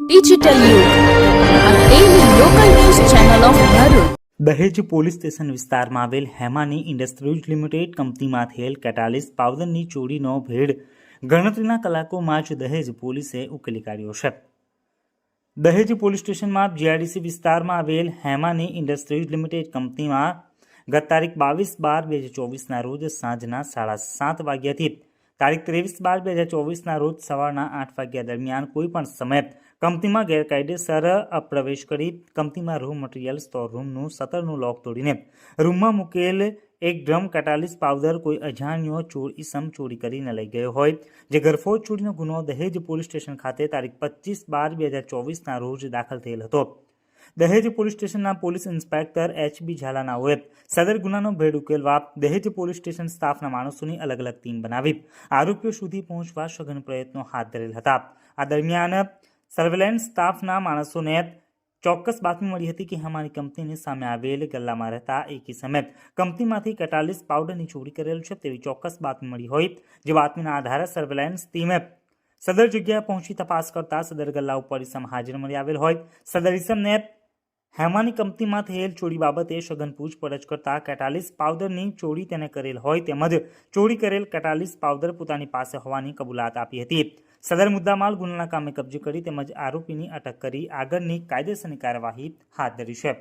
Digital યુગ આ daily local news channel of Bharuch. દહેજ પોલીસ સ્ટેશન વિસ્તારમાં આવેલ હેમાની ઇન્ડસ્ટ્રીઝ લિમિટેડ કંપનીમાં થયેલ કેટાલિસ્ટ પાવડરની ચોરીનો ભેદ ગણતરીના કલાકોમાં જ દહેજ પોલીસે ઉકેલી કાઢ્યો છે. દહેજ પોલીસ સ્ટેશનમાં જીઆઈડીસી વિસ્તારમાં આવેલ હેમાની ઇન્ડસ્ટ્રીઝ લિમિટેડ કંપનીમાં ગત તારીખ 22/12/2024ના રોજ સાંજના 7:30 વાગ્યાથી તારીખ 23/12/2024ના રોજ સવારના 8 વાગ્યા દરમિયાન કોઈપણ સમયે કંપનીમાં ગેરકાયદેસર પ્રવેશ કરી કંપનીમાં રો મટીરિયલ સ્ટોર રૂમનું શટરનું લોક તોડીને રૂમમાં મૂકેલ એક ડ્રમ કેટાલિસ્ટ પાવડર કોઈ અજાણ્યો ચોર ઈસમ ચોરી કરીને લઈ ગયો હોય, જે ગરફોડ ચોરીનો ગુનો દહેજ પોલીસ સ્ટેશન ખાતે તારીખ 25/12/2024ના રોજ દાખલ થયેલ હતો. દહેજ પોલીસ સ્ટેશનના પોલીસ ઇન્સ્પેક્ટર HB ઝાલાનાઓએ સદર ગુનાનો ભેદ ઉકેલવા દહેજ પોલીસ સ્ટેશન સ્ટાફના માણસોની અલગ અલગ ટીમ બનાવી આરોપીઓ સુધી પહોંચવા સઘન પ્રયત્નો હાથ ધરેલ હતા. આ દરમિયાન સર્વેલન્સ સ્ટાફના માણસોને ચોક્કસ બાતમી મળી હતી કે હેમાની કંપનીની સામે આવેલ ગલ્લામાં રહેતા એકી સમયે કંપનીમાંથી કેટાલિસ્ટ પાવડરની ચોરી કરેલ છે તેવી ચોક્કસ બાતમી મળી હોય, જે બાતમીના આધારે સર્વેલન્સ ટીમે સદર જગ્યાએ પહોંચી તપાસ કરતા સદર ગલ્લા ઉપર ઈસમ હાજર મળી આવેલ હોય. સદર ઈસમને હેમાની કંપનીમાં થયેલ ચોરી બાબતે સઘન પૂછપરછ કરતા કેટાલિસ્ટ પાવડરની ચોરી તેને કરેલ હોય તેમજ ચોરી કરેલ કેટાલિસ્ટ પાવડર પોતાની પાસે હોવાની કબૂલાત આપી હતી. સદર મુદ્દામાલ ગુનાના કામે કબજે કરી તેમજ આરોપીની અટક કરી આગળની કાયદેસરની કાર્યવાહી હાથ ધરી છે.